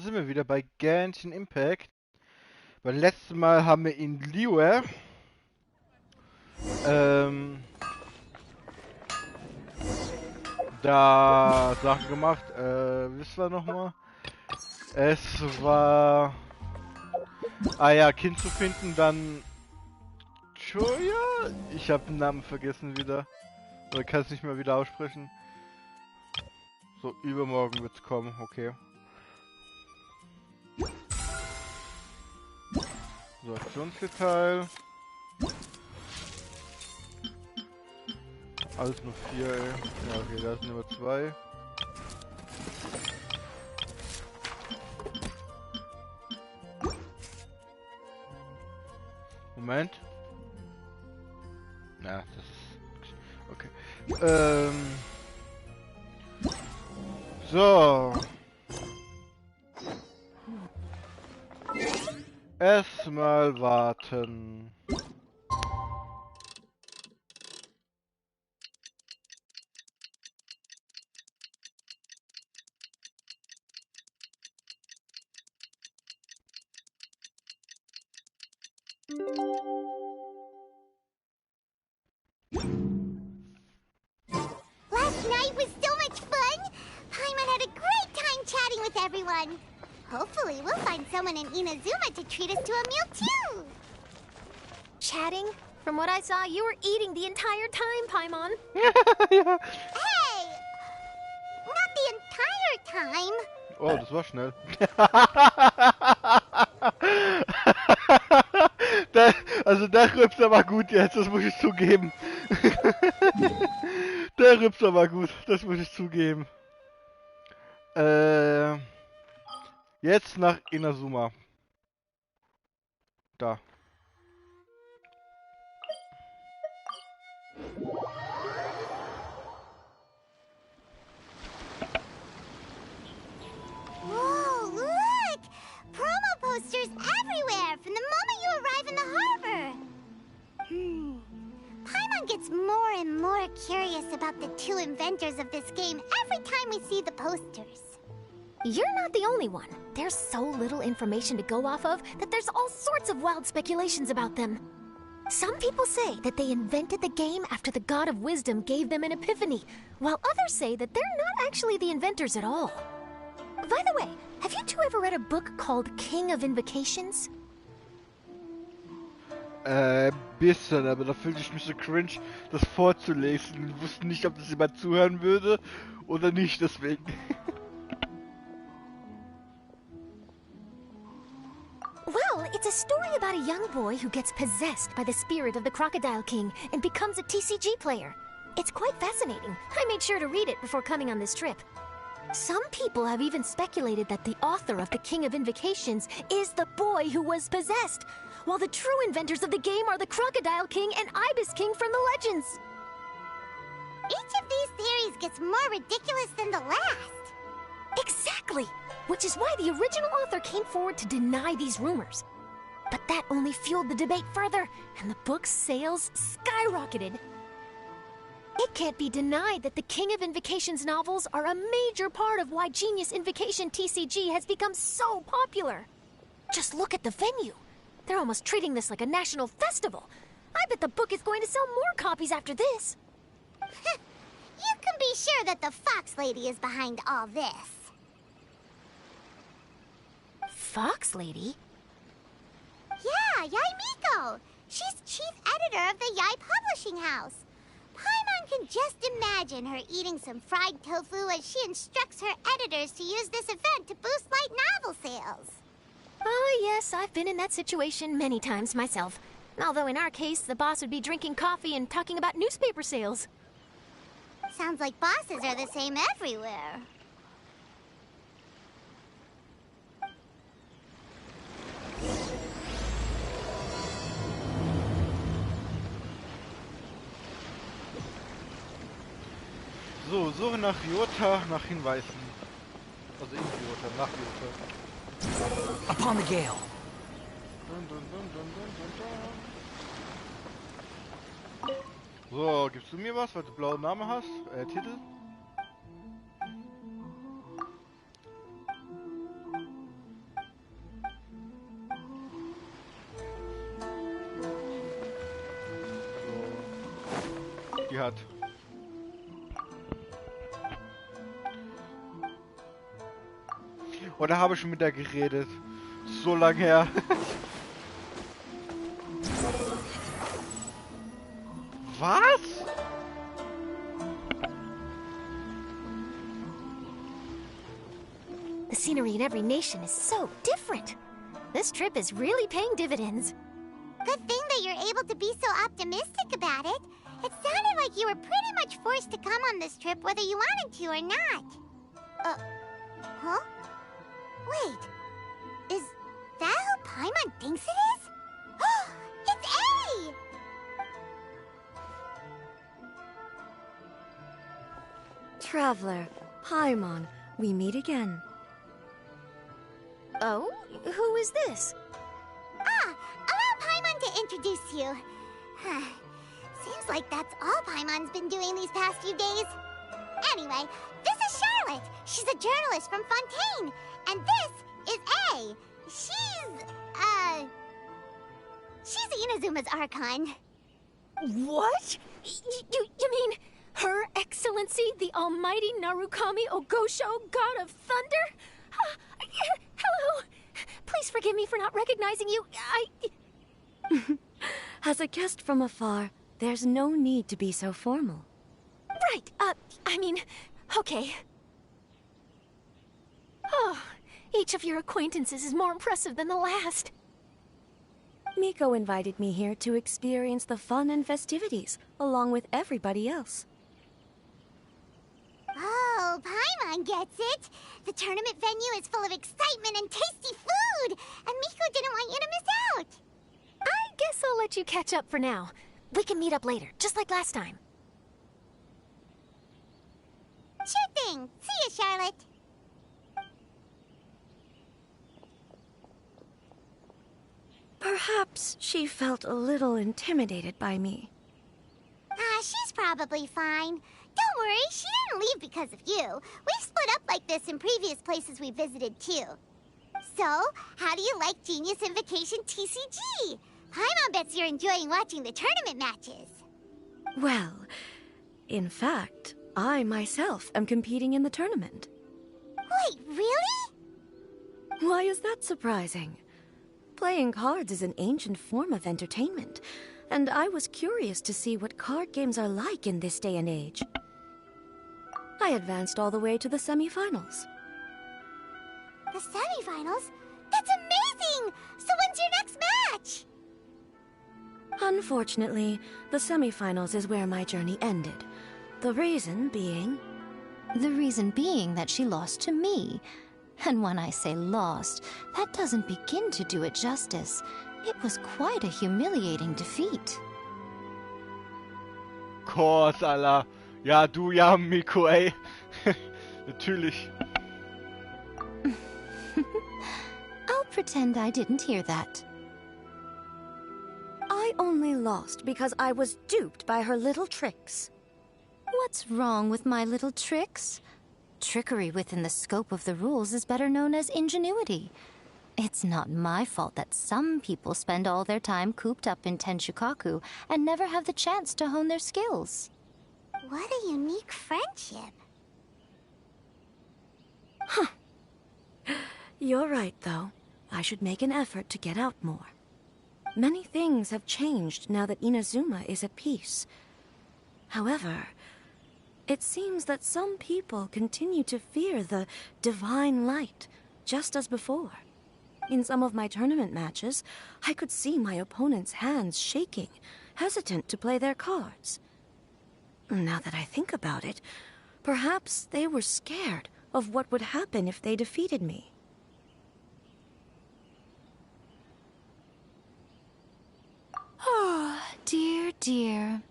sind wir wieder bei Genshin Impact. Beim letzten Mal haben wir in Liue da Sachen gemacht. Wisst ihr nochmal? Es war... Ah ja, Kind zu finden, dann... Choya? Ich habe den Namen vergessen wieder. Oder kann es nicht mehr wieder aussprechen. So, übermorgen wird's kommen, okay. So, Aktionsdetail. Alles nur 4, ey. Ja, okay, da sind nur 2. Moment. Ja, das ist... Okay. So. Erstmal warten. Last night was so much fun! Paimon had a great time chatting with everyone. Hopefully we'll find someone in Inazuma to treat us to a meal too! Chatting? From what I saw, you were eating the entire time, Paimon. Ja. Hey! Not the entire time! Oh, das war schnell. Der Rübser war gut jetzt, das muss ich zugeben. Der Rübser war gut, das muss ich zugeben. Jetzt nach Inazuma. Da. Whoa, look! Promo posters everywhere from the moment you arrive in the harbor! Paimon gets more and more curious about the two inventors of this game every time we see the posters. You're not the only one. There's so little information to go off of that there's all sorts of wild speculations about them. Some people say that they invented the game after the God of Wisdom gave them an epiphany, while others say that they're not actually the inventors at all. By the way, have you two ever read a book called King of Invocations? Bisschen, aber da fühlte ich mich so cringe, das vorzulesen. Ich wusste nicht, ob das jemand zuhören würde oder nicht, deswegen. Well, it's a story about a young boy who gets possessed by the spirit of the Crocodile King and becomes a TCG player. It's quite fascinating. I made sure to read it before coming on this trip. Some people have even speculated that the author of the King of Invocations is the boy who was possessed, while the true inventors of the game are the Crocodile King and Ibis King from the legends. Each of these theories gets more ridiculous than the last. Exactly! Which is why the original author came forward to deny these rumors. But that only fueled the debate further, and the book's sales skyrocketed. It can't be denied that the King of Invocations novels are a major part of why Genius Invocation TCG has become so popular. Just look at the venue. They're almost treating this like a national festival. I bet the book is going to sell more copies after this. You can be sure that the Fox Lady is behind all this. Fox Lady? Yeah, Yai Miko! She's chief editor of the Yai Publishing House. Paimon can just imagine her eating some fried tofu as she instructs her editors to use this event to boost light novel sales. Oh, yes, I've been in that situation many times myself. Although in our case, the boss would be drinking coffee and talking about newspaper sales. Sounds like bosses are the same everywhere. So, suche nach Jota, nach Hinweisen. Also in Jota, nach Jota. Upon the gale. Dun, dun, dun, dun, dun, dun, dun. So, gibst du mir was, weil du blauen Namen hast? Titel? die hat. Oder habe ich schon mit der geredet? So lange her. Was? The scenery in every nation is so different. This trip is really paying dividends. Good thing that you're able to be so optimistic about it. It sounded like you were pretty much forced to come on this trip whether you wanted to or not. Huh? Wait. Is that who Paimon thinks it is? It's A! Traveler, Paimon, we meet again. Oh? Who is this? Allow Paimon to introduce you. Seems like that's all Paimon's been doing these past few days. Anyway, this is Charlotte. She's a journalist from Fontaine. And this is A. She's Inazuma's Archon. What? You mean Her Excellency, the Almighty Narukami Ogosho, God of Thunder? Hello. Please forgive me for not recognizing you. As a guest from afar, there's no need to be so formal. Right, okay. Oh, each of your acquaintances is more impressive than the last. Miko invited me here to experience the fun and festivities, along with everybody else. Oh, Paimon gets it. The tournament venue is full of excitement and tasty food, and Miko didn't want you to miss out. I guess I'll let you catch up for now. We can meet up later, just like last time. Sure thing. See you, Charlotte. Perhaps she felt a little intimidated by me. She's probably fine. Don't worry, she didn't leave because of you. We've split up like this in previous places we visited, too. So, how do you like Genius Invocation TCG? Paimon bets you're enjoying watching the tournament matches. Well, in fact, I myself am competing in the tournament. Wait, really? Why is that surprising? Playing cards is an ancient form of entertainment, and I was curious to see what card games are like in this day and age. I advanced all the way to the semifinals. The semifinals? That's amazing! So when's your next match? Unfortunately, the semifinals is where my journey ended. The reason being... The reason being that she lost to me. And when I say lost, that doesn't begin to do it justice. It was quite a humiliating defeat. Kurs, Alter. Ja, du ja, Miko, ey. Natürlich. I'll pretend I didn't hear that. I only lost because I was duped by her little tricks. What's wrong with my little tricks? Trickery within the scope of the rules is better known as ingenuity. It's not my fault that some people spend all their time cooped up in Tenshukaku and never have the chance to hone their skills. What a unique friendship. Huh. You're right, though. I should make an effort to get out more. Many things have changed now that Inazuma is at peace. However, it seems that some people continue to fear the divine light, just as before. In some of my tournament matches, I could see my opponent's hands shaking, hesitant to play their cards. Now that I think about it, perhaps they were scared of what would happen if they defeated me. Oh, dear, dear.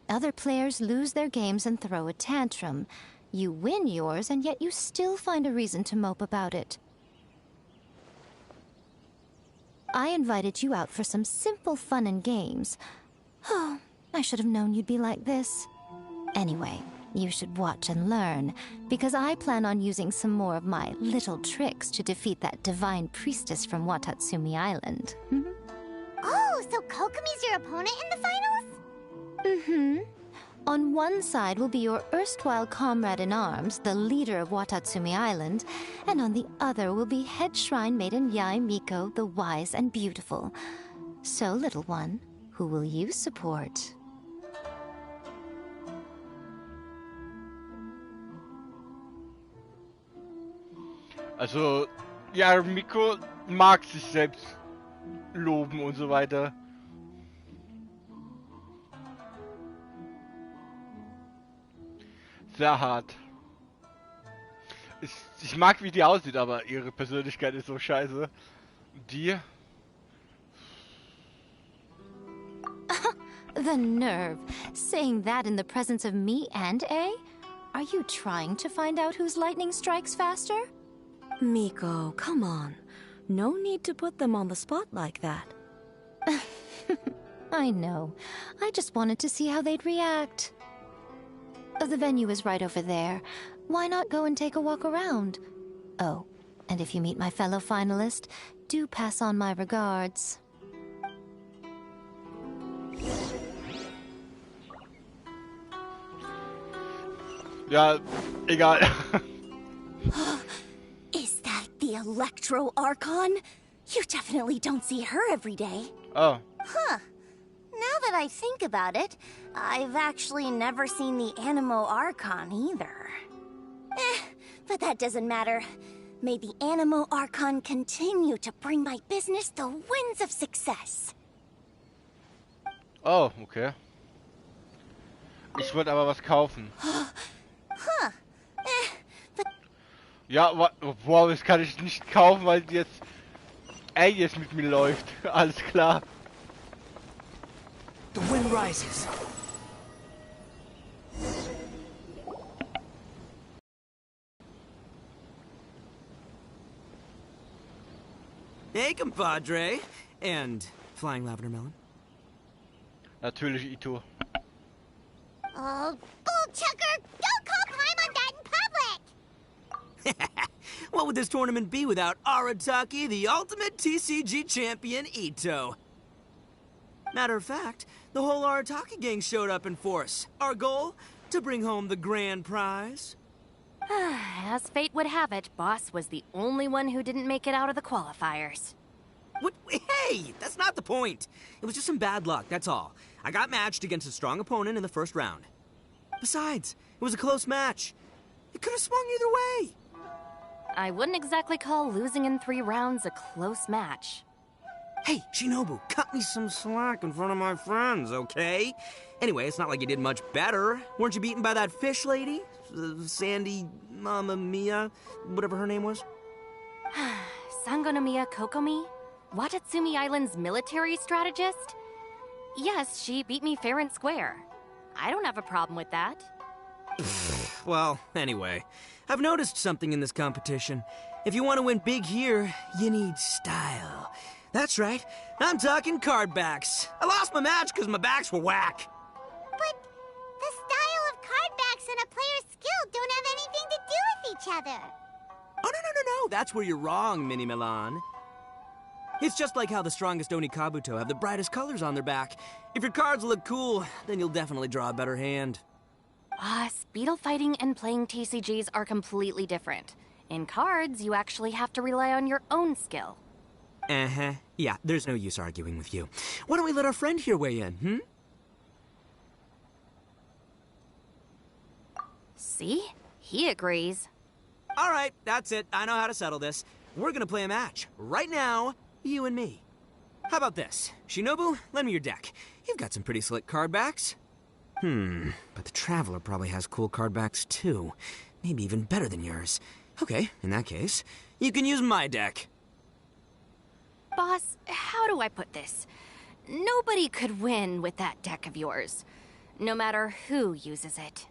Other players lose their games and throw a tantrum. You win yours, and yet you still find a reason to mope about it. I invited you out for some simple fun and games. Oh, I should have known you'd be like this. Anyway, you should watch and learn, because I plan on using some more of my little tricks to defeat that divine priestess from Watatsumi Island. Oh, so Kokomi's your opponent in the finals? Mm-hmm. On one side will be your erstwhile comrade in arms, the leader of Watatsumi Island, and on the other will be head shrine maiden Yae Miko, the wise and beautiful. So, little one, who will you support? Also, ja, Miko mag sich selbst loben und so weiter. Sehr hart. Ich mag, wie die aussieht, aber ihre Persönlichkeit ist so scheiße. Die? The nerve. Saying that in the presence of me and A? Are you trying to find out whose lightning strikes faster? Miko, come on. No need to put them on the spot like that. I know. I just wanted to see how they'd react. The venue is right over there. Why not go and take a walk around? Oh, and if you meet my fellow finalist, do pass on my regards. Ja, egal. Is that the Electro Archon? You definitely don't see her every day. Oh. Huh. Now that I think about it, I've actually never seen the Animo Archon either. But that doesn't matter. May the Animo Archon continue to bring my business the winds of success. Oh, okay. Ich wollte aber was kaufen. Huh. But Ja, wow, das kann ich nicht kaufen, weil jetzt jetzt mit mir läuft. Alles klar. The wind rises. Hey, compadre. And flying lavender melon. Natürlich Ito. oh, bullchucker! Don't call Paimon that in public! What would this tournament be without Arataki, the ultimate TCG champion, Ito? Matter of fact, the whole Arataki gang showed up in force. Our goal? To bring home the grand prize. As fate would have it, Boss was the only one who didn't make it out of the qualifiers. What? Hey, that's not the point. It was just some bad luck, that's all. I got matched against a strong opponent in the first round. Besides, it was a close match. It could have swung either way. I wouldn't exactly call losing in 3 rounds a close match. Hey, Shinobu, cut me some slack in front of my friends, okay? Anyway, it's not like you did much better. Weren't you beaten by that fish lady? Sandy Mamma Mia, whatever her name was? Sangonomiya Kokomi? Watatsumi Island's military strategist? Yes, she beat me fair and square. I don't have a problem with that. Well, anyway, I've noticed something in this competition. If you want to win big here, you need style. That's right, I'm talking card backs. I lost my match because my backs were whack. But the style of card backs and a player's skill don't have anything to do with each other. Oh, no, that's where you're wrong, Mini Milan. It's just like how the strongest Oni Kabuto have the brightest colors on their back. If your cards look cool, then you'll definitely draw a better hand. Speedle fighting and playing TCGs are completely different. In cards, you actually have to rely on your own skill. Uh-huh. Yeah, there's no use arguing with you. Why don't we let our friend here weigh in, See? He agrees. All right, that's it. I know how to settle this. We're gonna play a match. Right now, you and me. How about this? Shinobu, lend me your deck. You've got some pretty slick card backs. But the Traveler probably has cool card backs too. Maybe even better than yours. Okay, in that case, you can use my deck. Boss, how do I put this? Nobody could win with that deck of yours, no matter who uses it.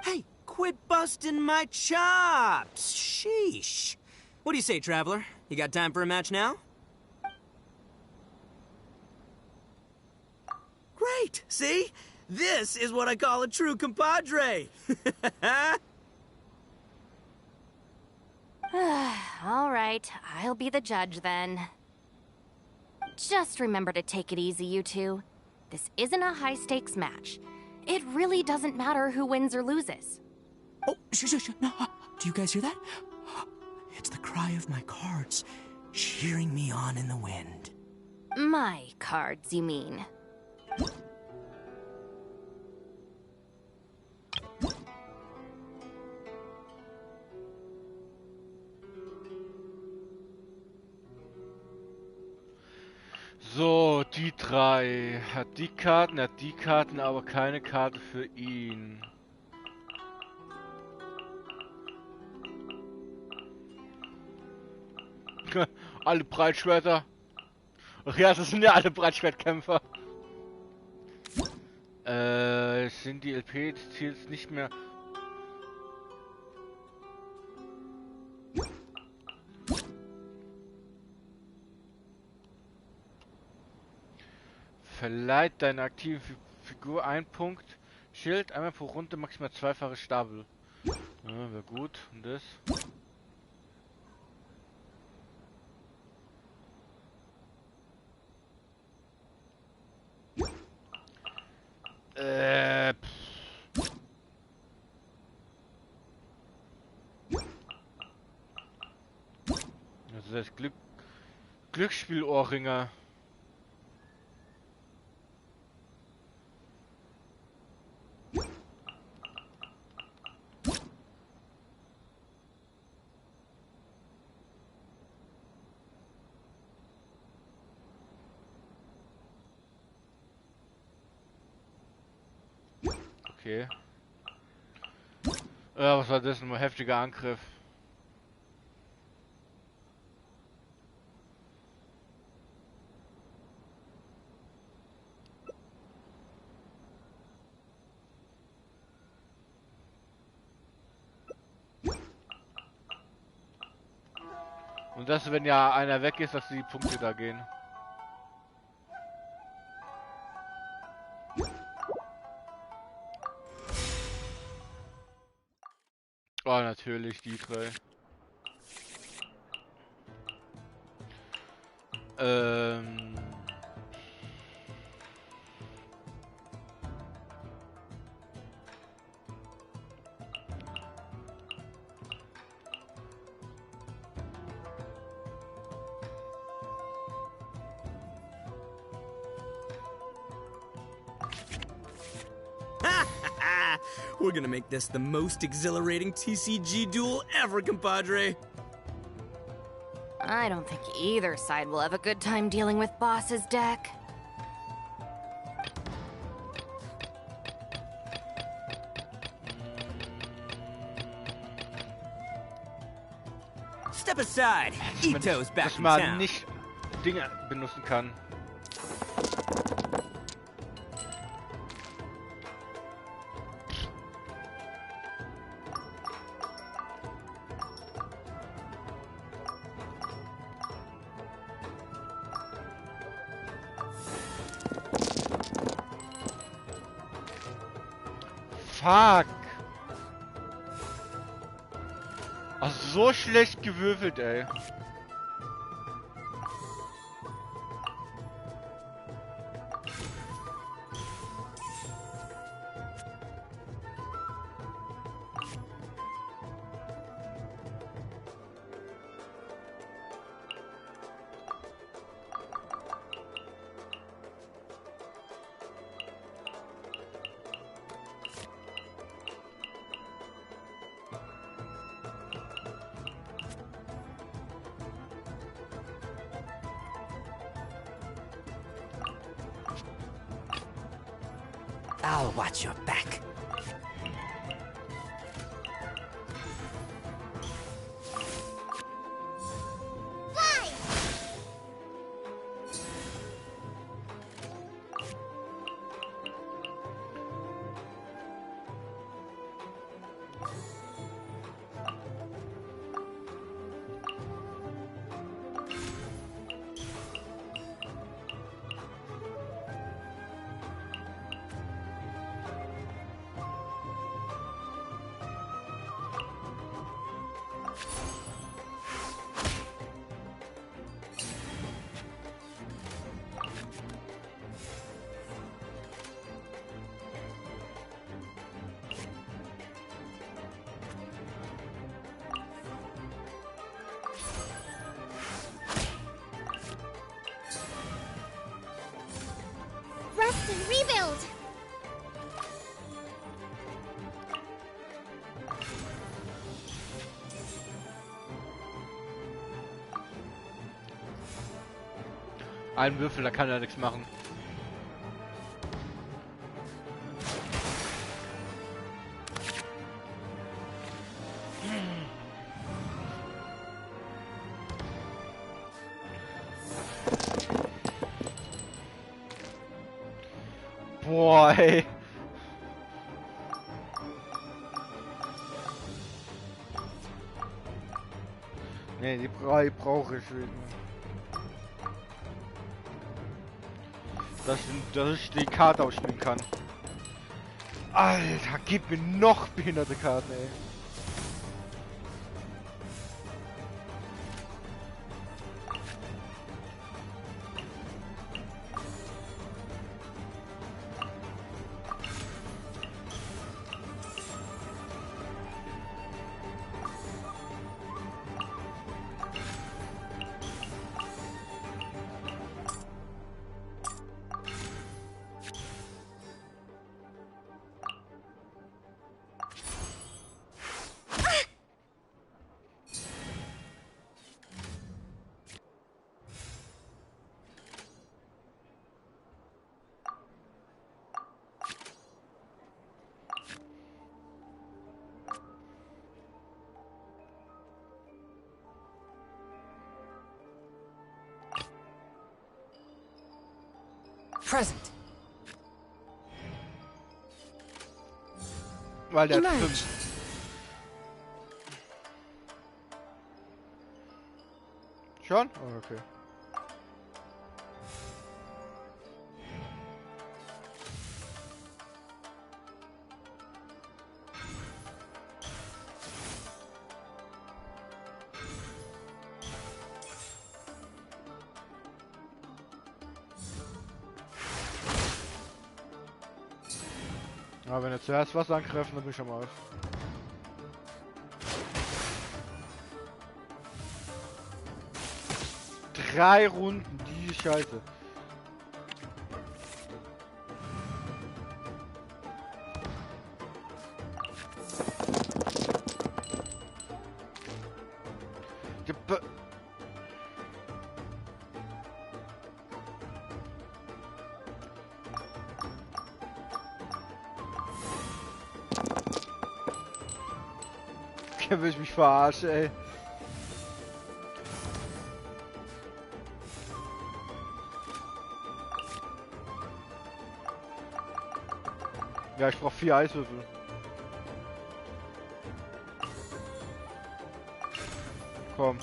Hey, quit busting my chops! Sheesh. What do you say, Traveler? You got time for a match now? Great! See? This is what I call a true compadre! All right, I'll be the judge then. Just remember to take it easy, you two. This isn't a high-stakes match. It really doesn't matter who wins or loses. Oh, shh. No. Do you guys hear that? It's the cry of my cards, cheering me on in the wind. My cards, you mean? So, die drei. Hat die Karten, aber keine Karte für ihn. Alle Breitschwerter. Ach ja, das sind ja alle Breitschwertkämpfer. Sind die LP des Ziels nicht mehr... Verleiht deine aktive Figur einen Punkt. Schild, einmal pro Runde maximal zweifache Stapel. Ja, wäre gut. Und das? Also das Glücksspielohrringer. Okay. Ja, was war das? Ein heftiger Angriff. Und das, wenn ja einer weg ist, dass die Punkte da gehen. Oh, natürlich, die drei. We're gonna make this the most exhilarating TCG duel ever, compadre. I don't think either side will have a good time dealing with Boss's deck. Step aside. Ito's back Dass in man town. nicht Dinge benutzen kann. Fuck! Ach, so schlecht gewürfelt, ey. I'll watch your back. Fly! Ein Würfel, da kann er nichts machen. Boah, ey. Nee, die Brei brauche ich wieder. Dass ich die Karte ausspielen kann. Alter, gib mir noch behinderte Karten, ey. Present. Weil der hat Emerge. 5. Schon? Oh, okay. Aber wenn er zuerst was angreifen, dann bin ich schon mal. 3 Runden, die Scheiße. Will ich mich verarschen, ey. Ja, ich brauche 4 Eiswürfel. Komm.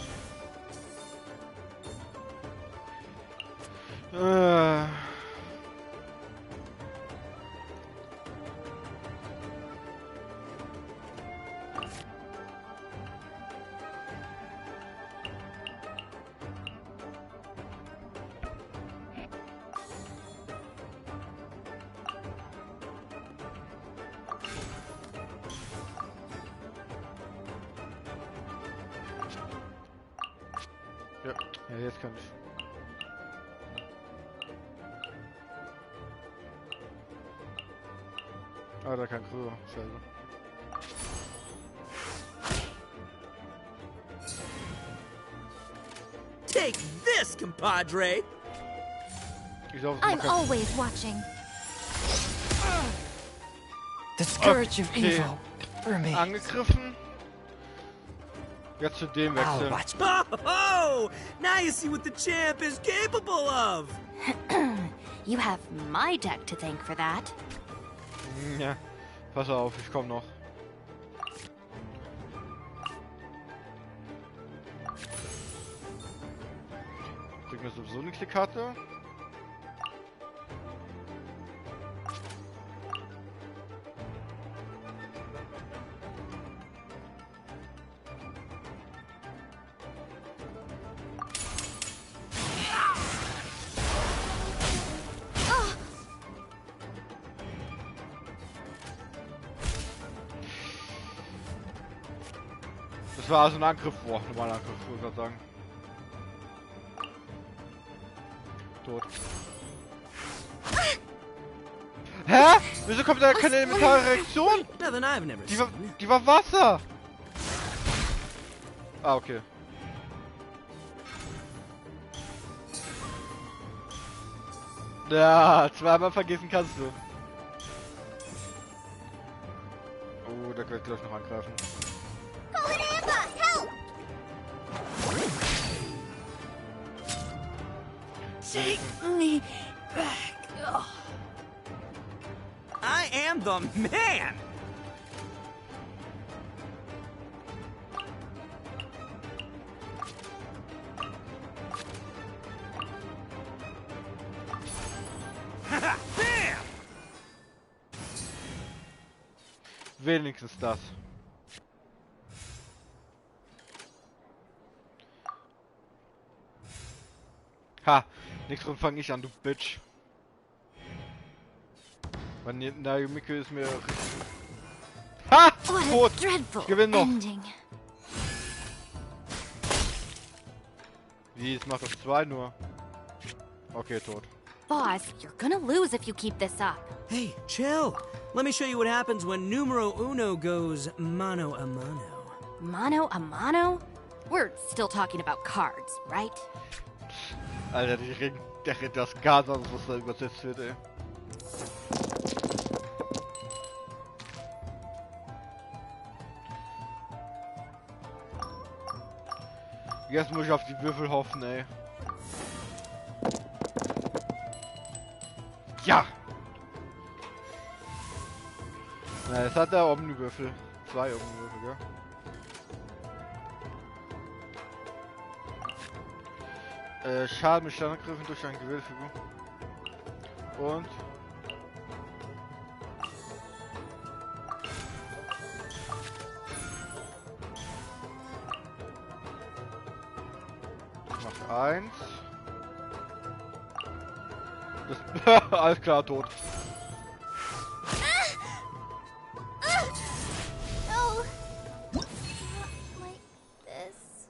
Ja, jetzt kann ich. Ah, da kann Krüger. Scheiße. Take this, compadre! Ich glaube, I'm always watching. The scourge of Okay. evil. For me. angegriffen. Jetzt zu dem I'll wechseln. watch. Oh, now you see what the champ is capable of! You have my deck to thank for that. Ja, pass auf, ich komm noch. Kriegen wir sowieso eine Karte. Das war also ein Angriff, boah, normaler Angriff, würde ich gerade sagen. Tot. Hä? Wieso kommt da keine elementare Reaktion? Nothing I've never Die war, seen. die war Wasser! Ah, okay. Ja, zweimal vergessen kannst du. Oh, da wird gleich noch angreifen. Take me back. Oh. I am the man! Bam! Wenigstens das. Ha! Nächstes Mal fange ich an, du Bitch. Nayumiko ist mir... Ha! What a Tot! dreadful Ich gewinne noch. ending. Wie, es macht das 2 nur. Okay, tot. Boss, you're gonna lose if you keep this up. Hey, chill. Let me show you what happens when numero uno goes mano a mano. Mano a mano? We're still talking about cards, right? Alter, der rennt das Gas aus, was da übersetzt wird, ey. Jetzt muss ich auf die Würfel hoffen, ey. Ja! Na, jetzt hat er Omniwürfel. 2 Omniwürfel, gell? Schaden mit Standardgriffen durch eine gewählte Figur. Und... Macht 1. Das alles klar, tot. No. Not like this.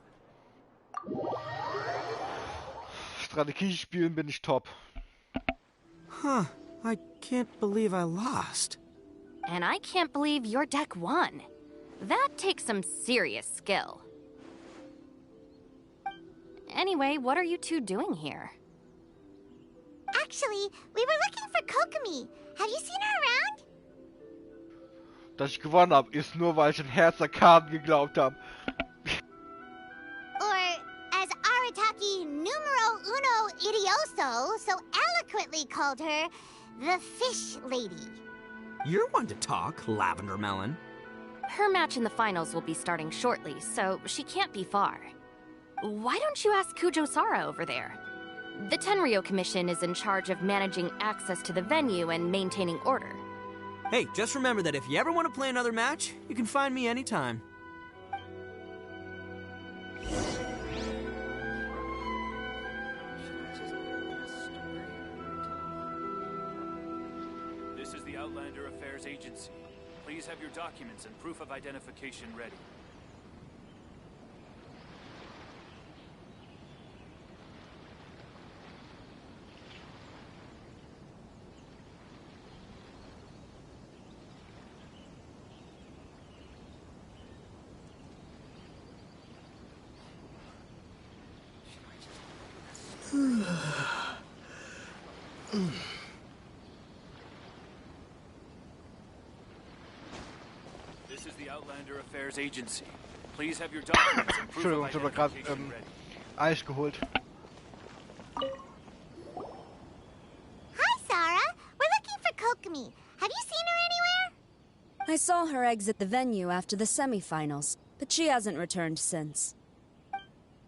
Strategie spielen bin ich top. Huh. I can't believe I lost. And I can't believe your deck won. That takes some serious skill. Anyway, what are you two doing here? Actually, we were looking for Kokomi. Have you seen her around? Dass ich gewonnen habe, ist nur, weil ich an Herz der Karten geglaubt habe. Or, as Arataki numero uno idioso so eloquently called her, the Fish Lady. You're one to talk, Lavender Melon. Her match in the finals will be starting shortly, so she can't be far. Why don't you ask Kujo-Sara over there? The Tenryo Commission is in charge of managing access to the venue and maintaining order. Hey, just remember that if you ever want to play another match, you can find me anytime. This is the Outlander Affairs Agency. Please have your documents and proof of identification ready. This is the Outlander Affairs Agency. Please have your documents and proof of Entschuldigung, ich habe gerade identification ready. Eis geholt. Hi, Sarah. We're looking for Kokomi. Have you seen her anywhere? I saw her exit the venue after the semifinals, but she hasn't returned since.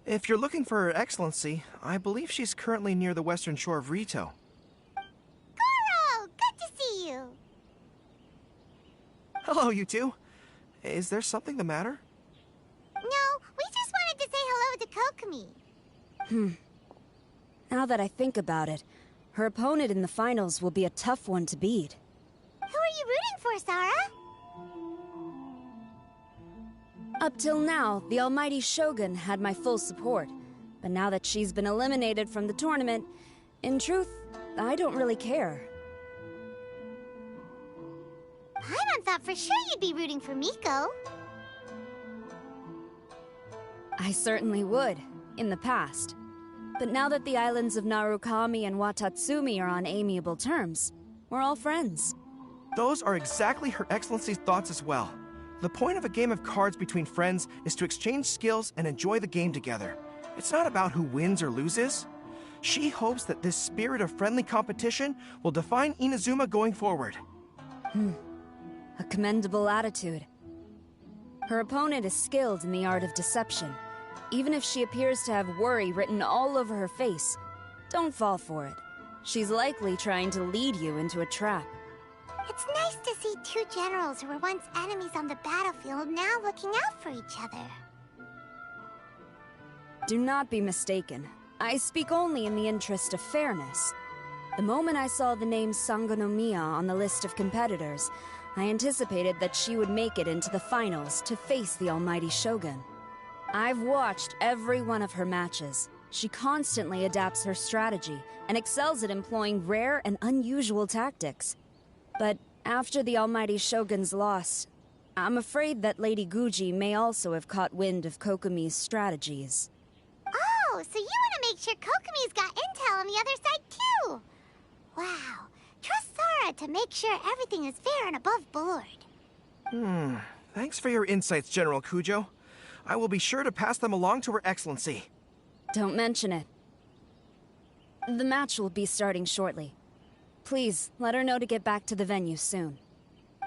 If you're looking for Her Excellency, I believe she's currently near the western shore of Rito. Goro, good to see you. Hello, you two. Is there something the matter? No, we just wanted to say hello to Kokomi. Now that I think about it, her opponent in the finals will be a tough one to beat. Who are you rooting for, Sarah? Up till now, the almighty Shogun had my full support. But now that she's been eliminated from the tournament, in truth, I don't really care. Paimon thought for sure you'd be rooting for Miko. I certainly would, in the past. But now that the islands of Narukami and Watatsumi are on amiable terms, we're all friends. Those are exactly Her Excellency's thoughts as well. The point of a game of cards between friends is to exchange skills and enjoy the game together. It's not about who wins or loses. She hopes that this spirit of friendly competition will define Inazuma going forward. A commendable attitude. Her opponent is skilled in the art of deception. Even if she appears to have worry written all over her face, don't fall for it. She's likely trying to lead you into a trap. It's nice to see two generals who were once enemies on the battlefield now looking out for each other. Do not be mistaken. I speak only in the interest of fairness. The moment I saw the name Sangonomiya on the list of competitors, I anticipated that she would make it into the finals to face the almighty Shogun. I've watched every one of her matches. She constantly adapts her strategy and excels at employing rare and unusual tactics. But after the almighty Shogun's loss, I'm afraid that Lady Guji may also have caught wind of Kokomi's strategies. Oh, so you want to make sure Kokomi's got intel on the other side too? Wow. Trust Sora to make sure everything is fair and above board. Thanks for your insights, General Kujo. I will be sure to pass them along to Her Excellency. Don't mention it. The match will be starting shortly. Please, let her know to get back to the venue soon.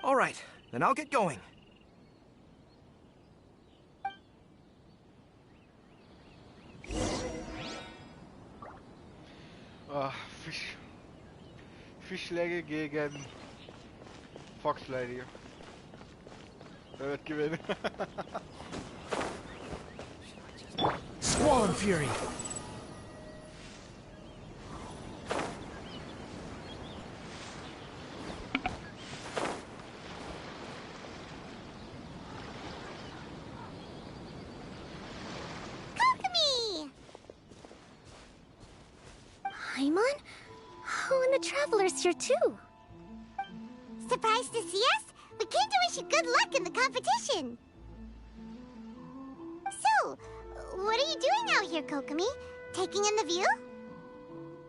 All right, then I'll get going. Fischläge gegen Fox Lady. Wer wird gewinnen? Squall and Fury. Kokomi! Paimon? Oh, and the Traveler's here too. Surprised to see us? We came to wish you good luck in the competition. So, what are you doing out here, Kokomi? Taking in the view?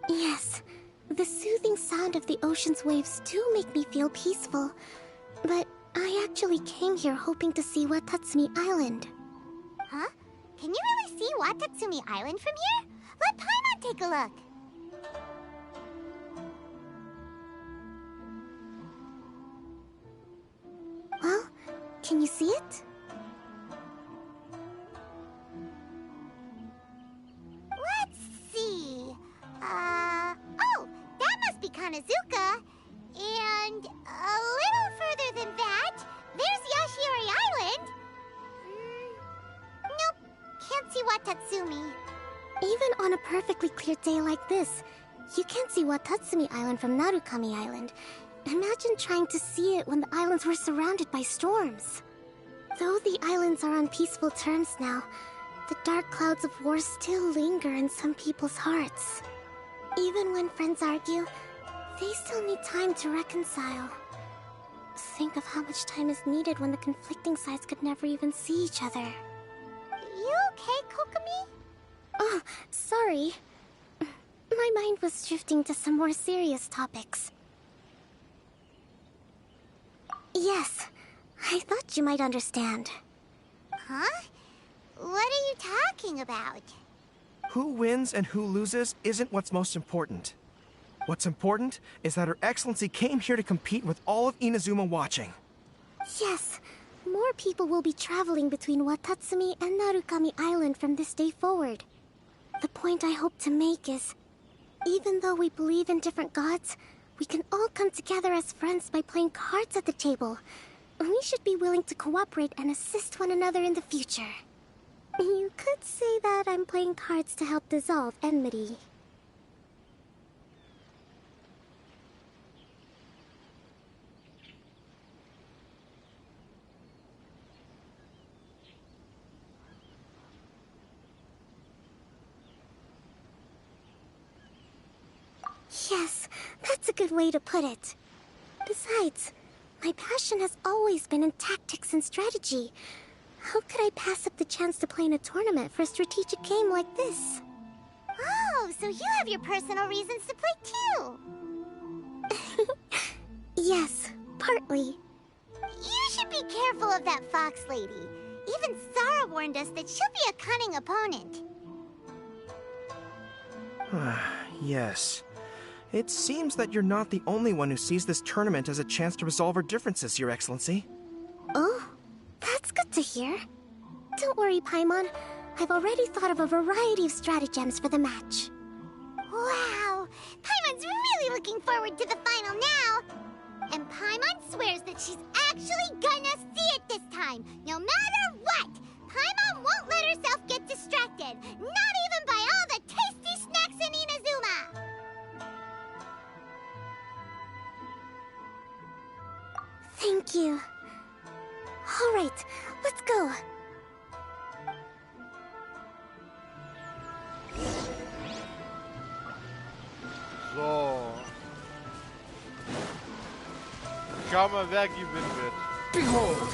Yes, the soothing sound of the ocean's waves do make me feel peaceful. But I actually came here hoping to see Watatsumi Island. Huh? Can you really see Watatsumi Island from here? Let Paimon take a look. Well, can you see it? Let's see. Oh, that must be Kanazuka. And a little further than that, there's Yashiori Island. Nope, can't see Watatsumi. Even on a perfectly clear day like this, you can't see Watatsumi Island from Narukami Island. Imagine trying to see it when the islands were surrounded by storms. Though the islands are on peaceful terms now, the dark clouds of war still linger in some people's hearts. Even when friends argue, they still need time to reconcile. Think of how much time is needed when the conflicting sides could never even see each other. You okay, Kokomi? Oh, sorry. My mind was drifting to some more serious topics. Yes, I thought you might understand. Huh? What are you talking about? Who wins and who loses isn't what's most important. What's important is that Her Excellency came here to compete with all of Inazuma watching. Yes, more people will be traveling between Watatsumi and Narukami Island from this day forward. The point I hope to make is, even though we believe in different gods, we can all come together as friends by playing cards at the table. We should be willing to cooperate and assist one another in the future. You could say that I'm playing cards to help dissolve enmity. Yes, that's a good way to put it. Besides, my passion has always been in tactics and strategy. How could I pass up the chance to play in a tournament for a strategic game like this? Oh, so you have your personal reasons to play too. Yes, partly. You should be careful of that fox lady. Even Sarah warned us that she'll be a cunning opponent. Yes. It seems that you're not the only one who sees this tournament as a chance to resolve our differences, Your Excellency. Oh, that's good to hear. Don't worry, Paimon. I've already thought of a variety of stratagems for the match. Wow! Paimon's really looking forward to the final now! And Paimon swears that she's actually gonna see it this time, no matter what! Paimon won't let herself get distracted, not even by all the tasty snacks in Inazuma! Thank you. All right, let's go. So. Schau mal, wer gewinnen wird. Behold!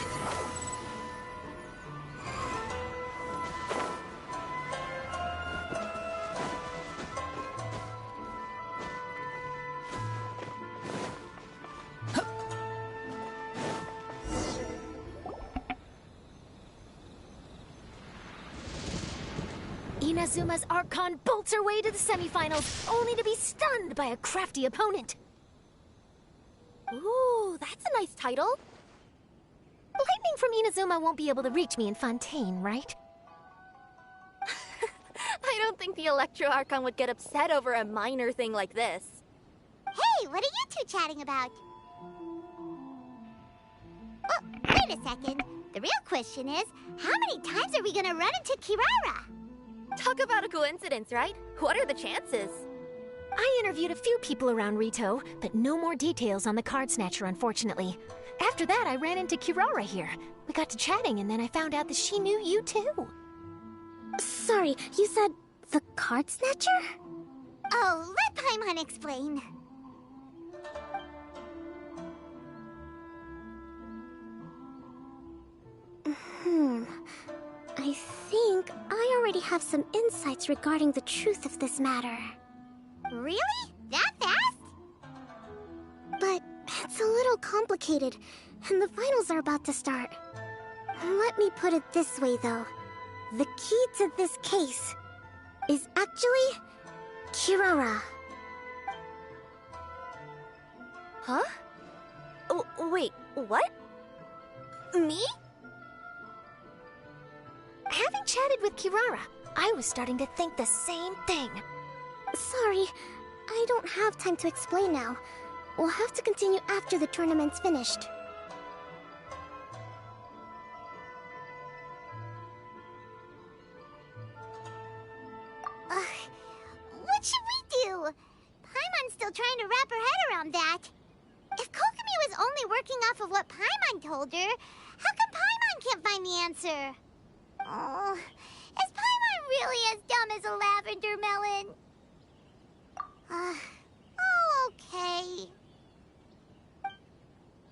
Inazuma's Archon bolts her way to the semifinals, only to be stunned by a crafty opponent. Ooh, that's a nice title. Lightning from Inazuma won't be able to reach me in Fontaine, right? I don't think the Electro Archon would get upset over a minor thing like this. Hey, what are you two chatting about? Oh, wait a second. The real question is, how many times are we gonna run into Kirara? Talk about a coincidence, right? What are the chances? I interviewed a few people around Rito, but no more details on the card snatcher, unfortunately. After that, I ran into Kirara here. We got to chatting, and then I found out that she knew you too. Sorry, you said the card snatcher? Oh, let Paimon explain. I think I already have some insights regarding the truth of this matter. Really? That fast? But it's a little complicated, and the finals are about to start. Let me put it this way, though. The key to this case is actually Kirara. Huh? Oh, wait, what? Me? Having chatted with Kirara, I was starting to think the same thing. Sorry, I don't have time to explain now. We'll have to continue after the tournament's finished. What should we do? Paimon's still trying to wrap her head around that. If Kokomi was only working off of what Paimon told her, how come Paimon can't find the answer? Oh, is Paimon really as dumb as a lavender melon? Oh, okay.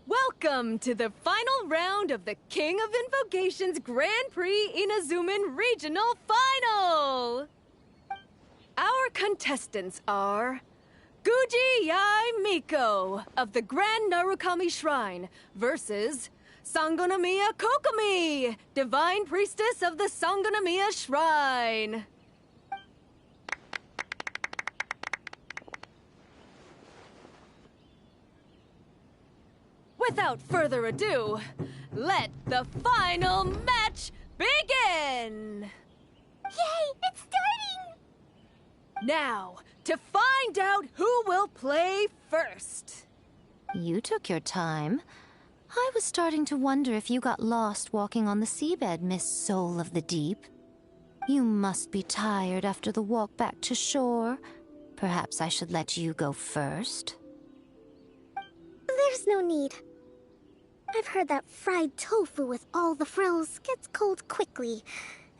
Welcome to the final round of the King of Invocation's Grand Prix Inazuman Regional Final! Our contestants are Guji Yai Miko of the Grand Narukami Shrine versus Sangonomiya Kokomi, Divine Priestess of the Sangonomiya Shrine. Without further ado, let the final match begin! Yay, it's starting! Now, to find out who will play first. You took your time. I was starting to wonder if you got lost walking on the seabed, Miss Soul of the Deep. You must be tired after the walk back to shore. Perhaps I should let you go first. There's no need. I've heard that fried tofu with all the frills gets cold quickly.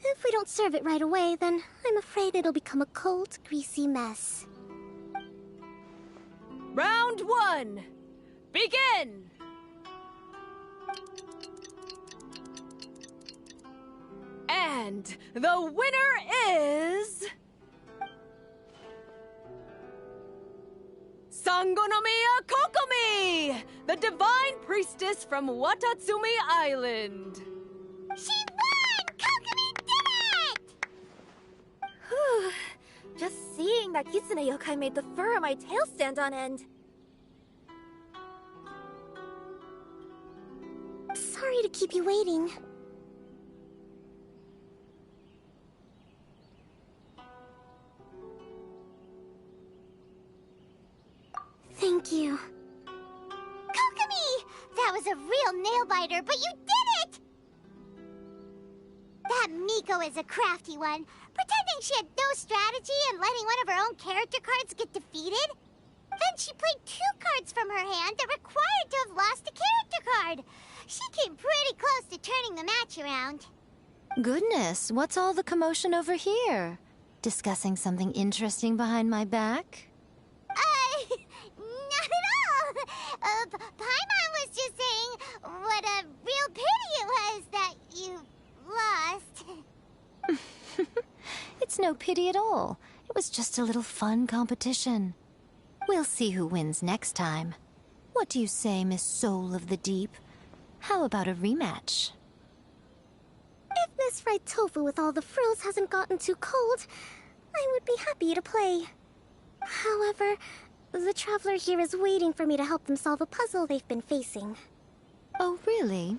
If we don't serve it right away, then I'm afraid it'll become a cold, greasy mess. Round one, begin! And the winner is... Sangonomiya Kokomi, the divine priestess from Watatsumi Island. She won! Kokomi did it! Whew. Just seeing that Kitsune yokai made the fur on my tail stand on end. Sorry to keep you waiting. Thank you. Kokomi! That was a real nail-biter, but you did it! That Miko is a crafty one, pretending she had no strategy and letting one of her own character cards get defeated. Then she played 2 cards from her hand that required to have lost a character card. She came pretty close to turning the match around. Goodness, what's all the commotion over here? Discussing something interesting behind my back? Not at all. Paimon was just saying what a real pity it was that you lost. It's no pity at all. It was just a little fun competition. We'll see who wins next time. What do you say, Miss Soul of the Deep? How about a rematch? If Miss Fried Tofu with all the frills hasn't gotten too cold, I would be happy to play. However, the traveler here is waiting for me to help them solve a puzzle they've been facing. Oh, really?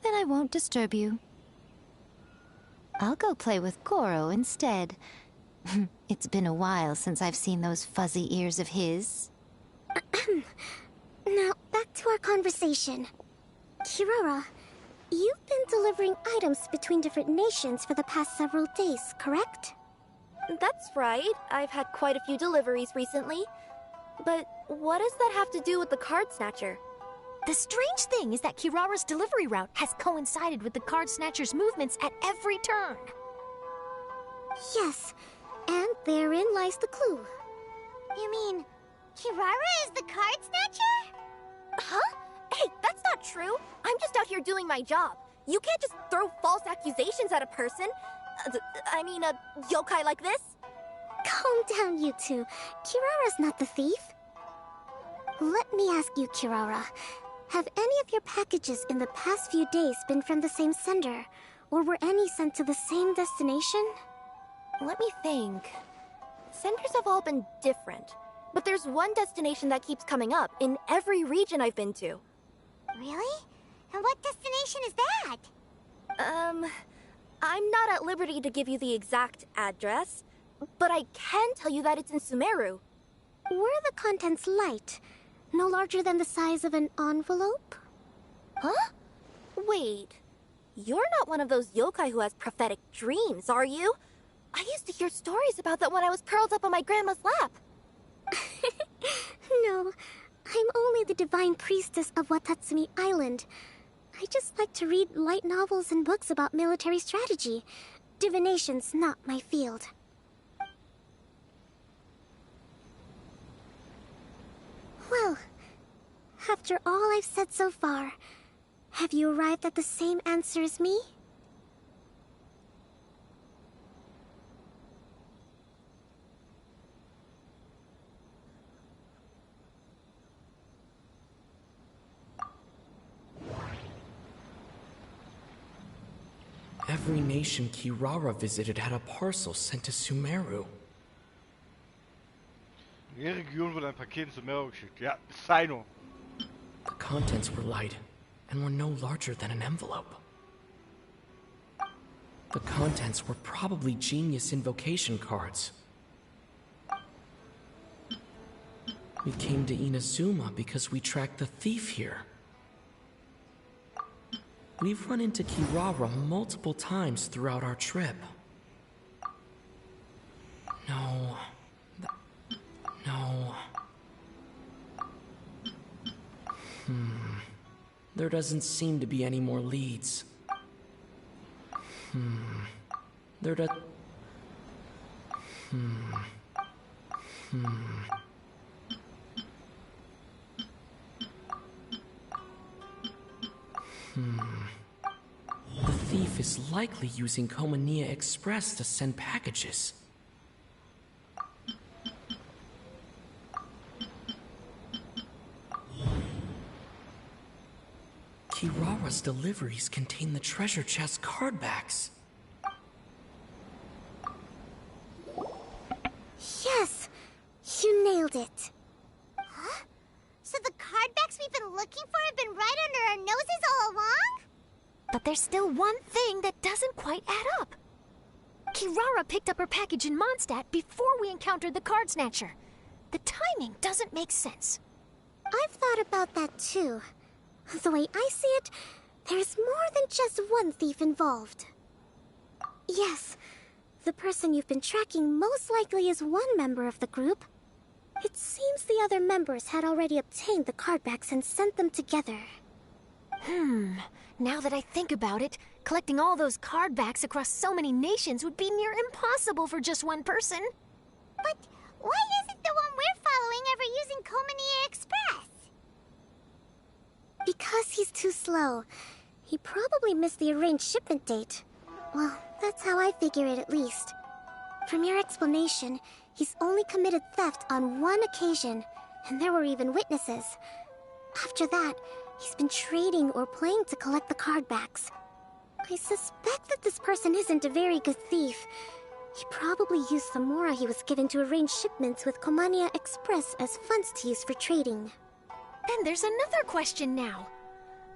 Then I won't disturb you. I'll go play with Goro instead. It's been a while since I've seen those fuzzy ears of his. Now, back to our conversation. Kirara, you've been delivering items between different nations for the past several days, correct? That's right. I've had quite a few deliveries recently. But what does that have to do with the card snatcher? The strange thing is that Kirara's delivery route has coincided with the card snatcher's movements at every turn. Yes, and therein lies the clue. You mean, Kirara is the card snatcher? Huh? Hey, that's not true. I'm just out here doing my job. You can't just throw false accusations at a person. I mean, a yokai like this. Calm down, you two. Kirara's not the thief. Let me ask you, Kirara. Have any of your packages in the past few days been from the same sender? Or were any sent to the same destination? Let me think. Senders have all been different. But there's one destination that keeps coming up in every region I've been to. Really? And what destination is that? I'm not at liberty to give you the exact address, but I can tell you that it's in Sumeru. Were the contents light? No larger than the size of an envelope? Huh? Wait. You're not one of those yokai who has prophetic dreams, are you? I used to hear stories about that when I was curled up on my grandma's lap. No, I'm only the divine priestess of Watatsumi Island. I just like to read light novels and books about military strategy. Divination's not my field. Well, after all I've said so far, have you arrived at the same answer as me? Every nation Kirara visited had a parcel sent to Sumeru. Jede Region wurde ein Paket in Sumeru geschickt. Ja, Sino. The contents were light and were no larger than an envelope. The contents were probably genius invocation cards. We came to Inazuma because we tracked the thief here. We've run into Kirara multiple times throughout our trip. No. No. There doesn't seem to be any more leads. There does... The thief is likely using Komania Express to send packages. Kirara's deliveries contain the treasure chest card backs. Yes, you nailed it. Huh? So the card backs we've been looking for have been right under our noses all along? But there's still one thing that doesn't quite add up. Kirara picked up her package in Mondstadt before we encountered the card snatcher. The timing doesn't make sense. I've thought about that too. The way I see it, there's more than just one thief involved. Yes, the person you've been tracking most likely is one member of the group. It seems the other members had already obtained the card backs and sent them together. Now that I think about it, collecting all those card backs across so many nations would be near impossible for just one person. But why isn't the one we're following ever using Komania Express? Because he's too slow. He probably missed the arranged shipment date. Well, that's how I figure it at least. From your explanation, he's only committed theft on one occasion, and there were even witnesses. After that, he's been trading or playing to collect the card backs. I suspect that this person isn't a very good thief. He probably used the mora he was given to arrange shipments with Komania Express as funds to use for trading. Then there's another question now.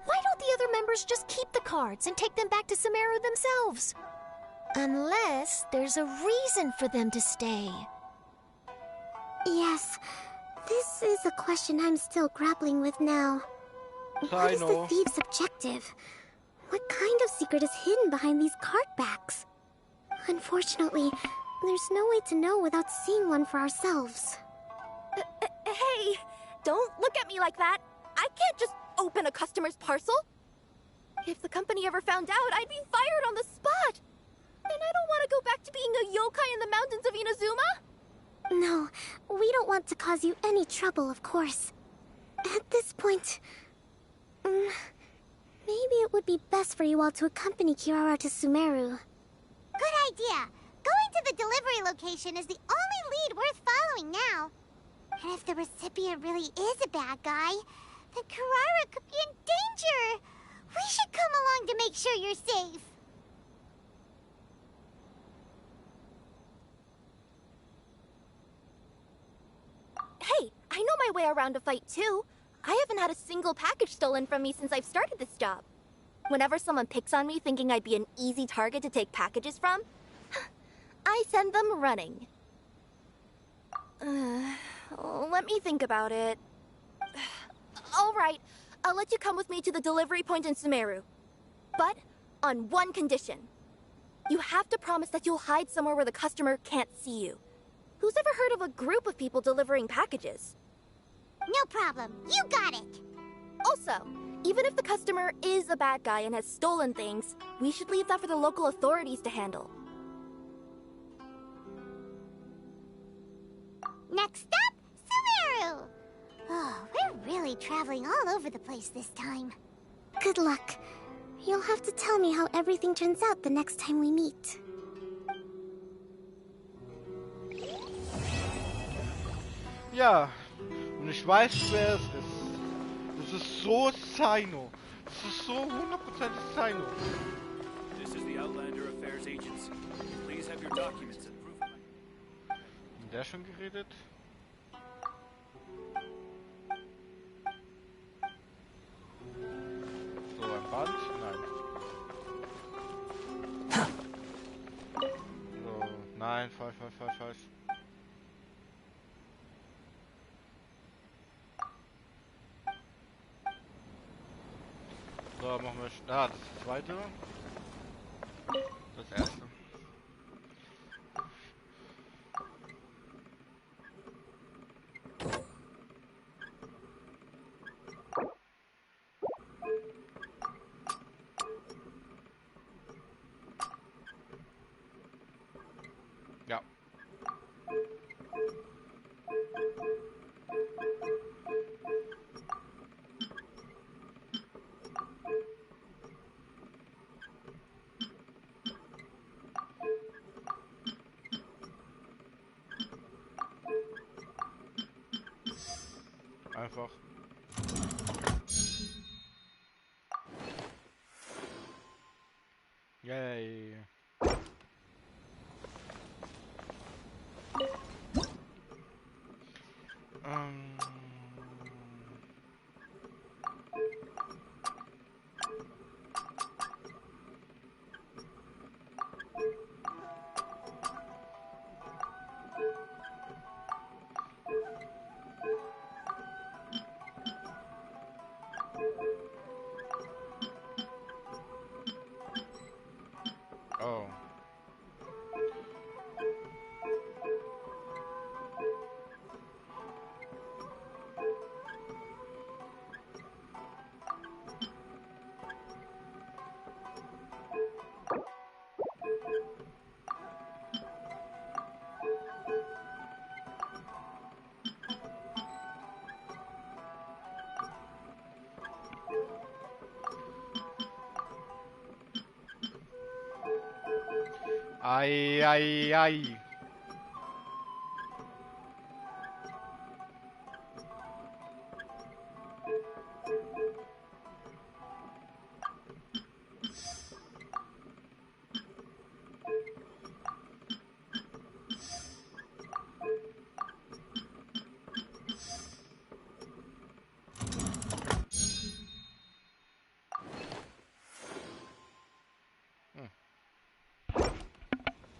Why don't the other members just keep the cards and take them back to Sumeru themselves? Unless there's a reason for them to stay. Yes, this is a question I'm still grappling with now. What is the thief's objective? What kind of secret is hidden behind these card backs? Unfortunately, there's no way to know without seeing one for ourselves. Hey, don't look at me like that. I can't just open a customer's parcel. If the company ever found out, I'd be fired on the spot. And I don't want to go back to being a yokai in the mountains of Inazuma. No, we don't want to cause you any trouble, of course. At this point, maybe it would be best for you all to accompany Kirara to Sumeru. Good idea. Going to the delivery location is the only lead worth following now. And if the recipient really is a bad guy, then Kirara could be in danger. We should come along to make sure you're safe. Hey, I know my way around a fight too. I haven't had a single package stolen from me since I've started this job. Whenever someone picks on me thinking I'd be an easy target to take packages from, I send them running. Let me think about it. All right, I'll let you come with me to the delivery point in Sumeru. But on one condition. You have to promise that you'll hide somewhere where the customer can't see you. Who's ever heard of a group of people delivering packages? No problem. You got it. Also, even if the customer is a bad guy and has stolen things, we should leave that for the local authorities to handle. Next up, Sumeru! Oh, we're really traveling all over the place this time. Good luck. You'll have to tell me how everything turns out the next time we meet. Ja, und ich weiß, wer es ist. Das ist so Sino. Das ist so 100% Sino. This is the Outlander Affairs Agency. Please have your documents and proof of it. Hat der schon geredet? So, ein Band? Nein. So, nein, falsch. So, machen wir... Ah, das ist das zweite. Das erste. Ja. Einfach. Oh. Ei, ei, ei.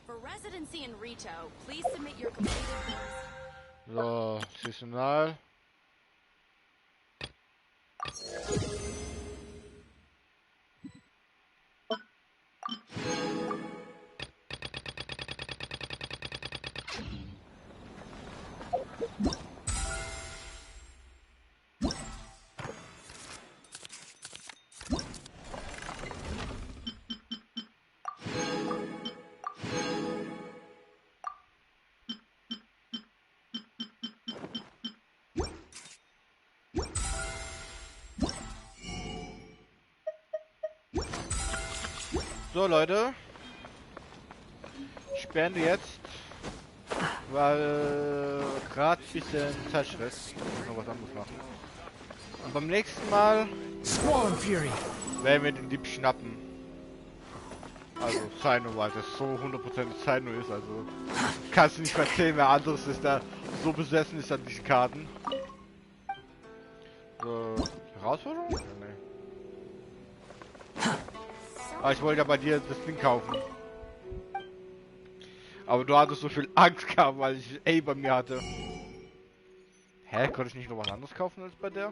For residency in Rito, please submit your completed forms. So, saisonal. So Leute, ich beende jetzt, weil gerade ein bisschen Zeitstress, ich muss noch was anderes machen. Und beim nächsten Mal werden wir den Dieb schnappen. Also Zaino, weil das so 100% Zaino ist, also kannst du nicht erzählen, wer anderes ist da so besessen ist an diesen Karten. So, Herausforderung? Ja, nee. Ah, ich wollte ja bei dir das Ding kaufen. Aber du hattest so viel Angst gehabt, weil ich A bei mir hatte. Hä? Konnte ich nicht noch was anderes kaufen als bei der?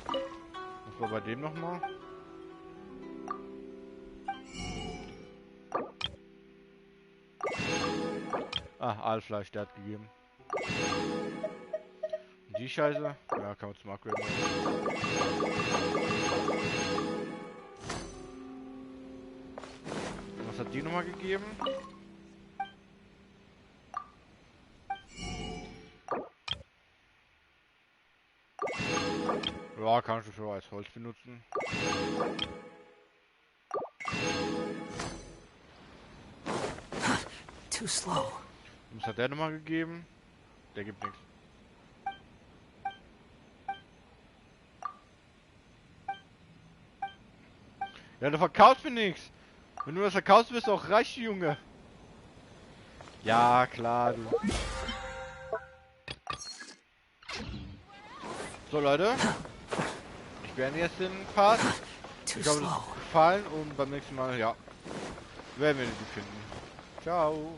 Was war bei dem nochmal? Ah, Aalfleisch, der hat gegeben. Und die Scheiße? Ja, kann man zum Upgraden. Was hat die nochmal gegeben? Ja, kann ich schon als Holz benutzen. Too slow. Was hat der nochmal gegeben? Der gibt nichts. Ja, du verkaufst mir nichts. Wenn du das verkaufst, bist du auch reich, Junge. Ja, klar, du. So, Leute. Ich beende jetzt den Part. Ich hoffe, es hat euch gefallen und beim nächsten Mal, ja, werden wir die finden. Ciao.